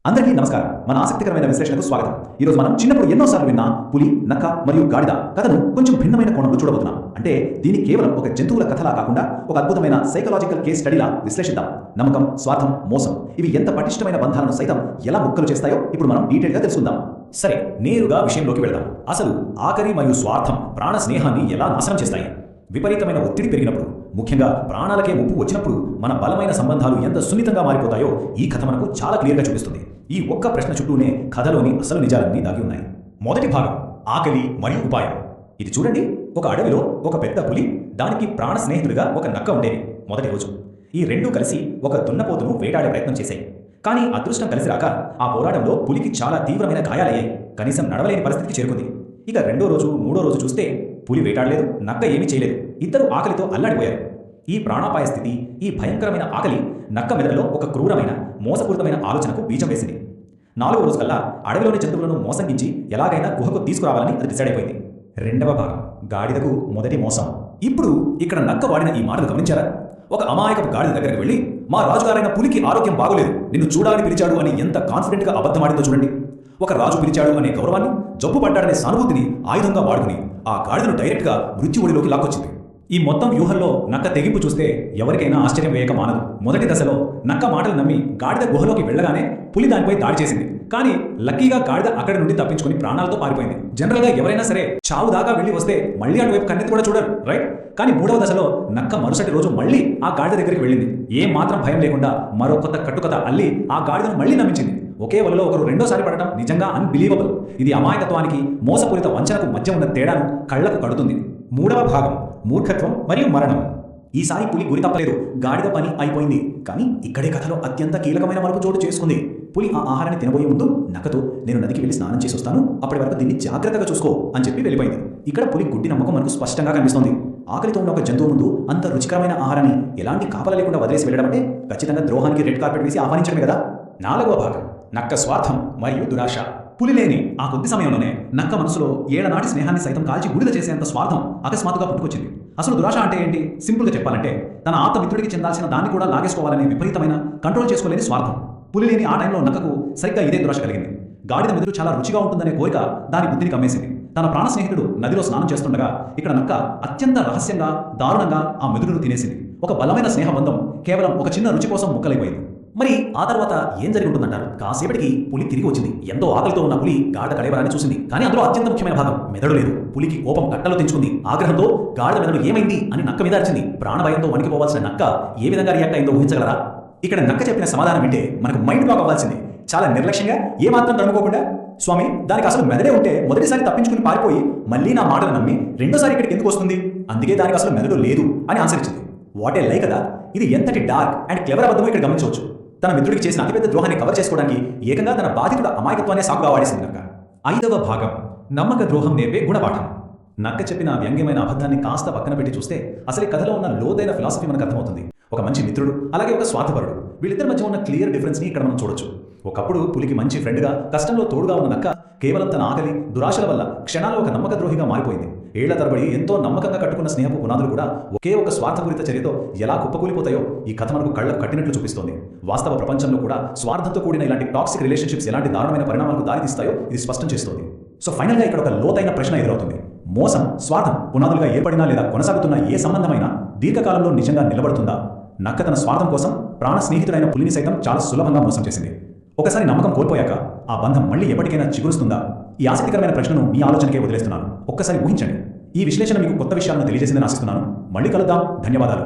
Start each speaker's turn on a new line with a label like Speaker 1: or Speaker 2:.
Speaker 1: అందరికీ నమస్కారం. మన ఆసక్తికరమైన విశ్లేషణకు స్వాగతం. ఈ రోజు మనం చిన్నప్పుడు ఎన్నోసార్లు విన్న పులి, నక్క మరియు గాడిద కథను కొంచెం భిన్నమైన కోణంలో చూడబోతున్నాం. అంటే దీన్ని కేవలం ఒక జంతువుల కథలా కాకుండా ఒక అద్భుతమైన సైకలాజికల్ కేస్ స్టడీలా విశ్లేషిద్దాం. నమ్మకం, స్వార్థం, మోసం ఇవి ఎంత పటిష్టమైన బంధాలను సైతం ఎలా ముక్కలు చేస్తాయో ఇప్పుడు మనం డీటెయిల్గా తెలుసుకుందాం. సరే, నేరుగా విషయంలోకి వెళదాం. అసలు ఆకలి మరియు స్వార్థం ప్రాణ స్నేహాన్ని ఎలా నాశనం చేస్తాయి? విపరీతమైన ఒత్తిడి పెరిగినప్పుడు, ముఖ్యంగా ప్రాణాలకే ముప్పు వచ్చినప్పుడు మన బలమైన సంబంధాలు ఎంత సున్నితంగా మారిపోతాయో ఈ కథ మనకు చాలా క్లియర్గా చూపిస్తుంది. ఈ ఒక్క ప్రశ్న చుట్టూనే కథలోని అసలు నిజాలన్నీ దాగి ఉన్నాయి. మొదటి భాగం, ఆకలి మరియు ఉపాయం. ఇది చూడండి, ఒక అడవిలో ఒక పెద్ద పులి, దానికి ప్రాణ స్నేహితుడిగా ఒక నక్క ఉండేవి. మొదటి రోజు ఈ రెండూ కలిసి ఒక దున్నపోతును వేటాడే ప్రయత్నం చేశాయి. కానీ అదృష్టం కలిసి రాక ఆ పోరాటంలో పులికి చాలా తీవ్రమైన గాయాలయ్యాయి. కనీసం నడవలేని పరిస్థితికి చేరుకుంది. ఇక రెండో రోజు, మూడో రోజు చూస్తే పులి వేటాడలేదు, నక్క ఏమీ చేయలేదు. ఇద్దరు ఆకలితో అల్లాడిపోయారు. ఈ ప్రాణాపాయ స్థితి, ఈ భయంకరమైన ఆకలి నక్క మెదడులో ఒక క్రూరమైన, మోసపూరితమైన ఆలోచనకు బీజం వేసింది. నాలుగో రోజు కల్లా అడవిలోని జంతువులను మోసగించి ఎలాగైనా గుహకు తీసుకురావాలని అది డిసైడ్ అయిపోయింది. రెండవ భాగం, గాడిదకు మొదటి మోసం. ఇప్పుడు ఇక్కడ నక్క వాడిన ఈ మాటలు గమనించారా? ఒక అమాయకపు గాడిద దగ్గరికి వెళ్ళి, మా రాజుగారైన పులికి ఆరోగ్యం బాగోలేదు, నిన్ను చూడాలని పిలిచాడు అని ఎంత కాన్ఫిడెంట్గా అబద్ధమాడిందో చూడండి. ఒక రాజు పిలిచాడు అనే గౌరవాన్ని, జబ్బు పడ్డాడనే సానుభూతిని ఆయుధంగా వాడుకుని ఆ గాడిదను డైరెక్ట్గా మృత్యు ఒడిలోకి లాక్కొచ్చింది. ఈ మొత్తం వ్యూహంలో నక్క తెగింపు చూస్తే ఎవరికైనా ఆశ్చర్యం వేయక మానదు. మొదటి దశలో నక్క మాటలు నమ్మి గాడిద గుహలోకి వెళ్ళగానే పులి దానిపై దాడి చేసింది. కానీ లక్కీగా గాడిద అక్కడి నుండి తప్పించుకుని ప్రాణాలతో పారిపోయింది. జనరల్గా ఎవరైనా సరే చావు దాకా వెళ్ళి వస్తే మళ్ళీ అటువైపు కన్నెత్తి కూడా చూడరు, రైట్? కానీ మూడవ దశలో నక్క మరుసటి రోజు మళ్ళీ ఆ గాడిద దగ్గరికి వెళ్ళింది. ఏం మాత్రం భయం లేకుండా మరో కొత్త కట్టుకథ అల్లి ఆ గాడిదను మళ్ళీ నమ్మించింది. ఒకే వలలో ఒకరు రెండోసారి పడటం నిజంగా అన్బిలీవబుల్. ఇది అమాయకత్వానికి, మోసపూరిత వంచనకు మధ్య ఉన్న తేడాను కళ్లకు కడుతుంది. మూడవ భాగం, మూర్ఖత్వం మరియు మరణం. ఈసారి పులి గురి తప్పలేదు, గాడిద పని అయిపోయింది. కానీ ఇక్కడే కథలో అత్యంత కీలకమైన మలుపు చోటు చేసుకుంది. పులి ఆ ఆహారాన్ని తినబోయే ముందు నక్కతో, నేను నదికి వెళ్ళి స్నానం చేసి వస్తాను, అప్పటి వరకు దీన్ని జాగ్రత్తగా చూసుకో అని చెప్పి వెళ్ళిపోయింది. ఇక్కడ పులి గుడ్డి నమ్మకం మనకు స్పష్టంగా కనిపిస్తోంది. ఆకలితో ఉన్న ఒక జంతువు ముందు అంత రుచికరమైన ఆహారాన్ని ఎలాంటి కాపల లేకుండా వదిలేసి వెళ్ళడం అంటే ఖచ్చితంగా ద్రోహానికి రెడ్ కార్పెట్ వేసి ఆహ్వానించడమే కదా. నాలుగవ భాగం, నక్క స్వార్థం మరియు దురాశ. పులి లేని ఆ కొద్ది సమయంలోనే నక్క మనసులో ఏళ్లనాటి స్నేహాన్ని సైతం కాల్చి బూడిద చేసేంత స్వార్థం అకస్మాత్తుగా పుట్టుకొచ్చింది. అసలు దురాశ అంటే ఏంటి? సింపుల్గా చెప్పాలంటే తన ఆత్మమిత్రుడికి చెందాల్సిన దాన్ని కూడా లాగేసుకోవాలనే విపరీతమైన, కంట్రోల్ చేసుకోలేని స్వార్థం. పులి లేని ఆ టైంలో నక్కకు సరిగ్గా ఇదే దురాశ కలిగింది. గాడిద మెదుడు చాలా రుచిగా ఉంటుందనే కోరిక దాని బుద్ధిని కమ్మేసింది. తన ప్రాణ స్నేహితుడు నదిలో స్నానం చేస్తుండగా ఇక్కడ నక్క అత్యంత రహస్యంగా, దారుణంగా ఆ మెదుడును తినేసింది. ఒక బలమైన స్నేహబంధం కేవలం ఒక చిన్న రుచి కోసం ముక్కలైపోయింది. మరి ఆ తర్వాత ఏం జరిగి ఉంటుందంటారు? కాసేపటికి పులి తిరిగి వచ్చింది. ఎంతో ఆకలితో ఉన్న పులి గాడిద కడేవరాన్ని చూసింది. కానీ అందులో అత్యంత ముఖ్యమైన భాగం, మెదడు లేదు. పులికి కోపం కట్టలో తెంచుకుంది. ఆగ్రహంతో గాడిద మెదడు ఏమైంది అని నక్క మీద అరిచింది. ప్రాణభయంతో వణికిపోవాల్సిన నక్క ఏ విధంగా రియాక్ట్ అయిందో ఊహించగలరా? ఇక్కడ నక్క చెప్పిన సమాధానం వింటే మనకు మైండ్ బ్లాక్ అవ్వాల్సింది. చాలా నిర్లక్ష్యంగా, ఏమాత్రం తడుముకోకుండా, స్వామి దానికి అసలు మెదడే ఉంటే మొదటిసారి తప్పించుకుని పారిపోయి మళ్ళీ నా మాటలు నమ్మి రెండోసారి ఇక్కడికి ఎందుకు వస్తుంది? అందుకే దానికి అసలు మెదడు లేదు అని ఆన్సర్ ఇచ్చింది. వాట్ ఏ లై కదా! ఇది ఎంతటి డార్క్ అండ్ క్లెవర్ అబద్ధమో ఇక్కడ గమనించవచ్చు. తన మిత్రుడికి చేసిన అతిపెద్ద ద్రోహాన్ని కవర్ చేసుకోవడానికి ఏకంగా తన బాధితుల అమాయకత్వాన్ని సాకుగా వాడేసింది నక్క. ఐదవ భాగం, నమ్మక ద్రోహం నేర్పే గుణపాఠం. నక్క చెప్పిన వ్యంగ్యమైన అబద్ధాన్ని కాస్త పక్కన పెట్టి చూస్తే అసలు ఈ కథలో ఉన్న లోతైన ఫిలాసఫీ మనకు అర్థమవుతుంది. ఒక మంచి మిత్రుడు, అలాగే ఒక స్వార్థపరుడు, వీళ్ళిద్దరి మధ్య ఉన్న క్లియర్ డిఫరెన్స్ ని ఇక్కడ మనం చూడొచ్చు. ఒకప్పుడు పులికి మంచి ఫ్రెండ్గా, కష్టంలో తోడుగా ఉన్న నక్క కేవలం తన ఆకలి, దురాశల వల్ల క్షణాల్లో ఒక నమ్మక ద్రోహిగా మారిపోయింది. ఏళ్ల తరబడి ఎంతో నమ్మకంగా కట్టుకున్న స్నేహపు పునాదులు కూడా ఒకే ఒక స్వార్థపూరిత చర్యతో ఎలా కుప్పకూలిపోతాయో ఈ కథ మనకు కళ్ళకు కట్టినట్లు చూపిస్తోంది. వాస్తవ ప్రపంచంలో కూడా స్వార్థంతో కూడిన ఇలాంటి టాక్సిక్ రిలేషన్షిప్స్ ఎలాంటి దారుణమైన పరిణామాలకు దారితీస్తాయో ఇది స్పష్టం చేస్తోంది. సో ఫైనల్గా ఇక్కడ ఒక లోతైన ప్రశ్న ఎదురవుతుంది. మోసం, స్వార్థం పునాదులుగా ఏర్పడినా లేదా కొనసాగుతున్న ఏ సంబంధమైనా దీర్ఘకాలంలో నిజంగా నిలబడుతుందా? నక్క తన స్వార్థం కోసం ప్రాణ స్నేహితుడైన పులిని సైతం చాలా సులభంగా మోసం చేసింది. ఒకసారి నమ్మకం కోల్పోయాక ఆ బంధం మళ్ళీ ఎప్పటికైనా చిగురుస్తుందా? ఈ ఆసక్తికరమైన ప్రశ్నను మీ ఆలోచనకే వదిలేస్తున్నాను. ఒక్కసారి ఊహించండి. ఈ విశ్లేషణ మీకు కొత్త విషయాలను తెలియజేసిందని ఆశిస్తున్నాను. మళ్ళీ కలుద్దాం. ధన్యవాదాలు.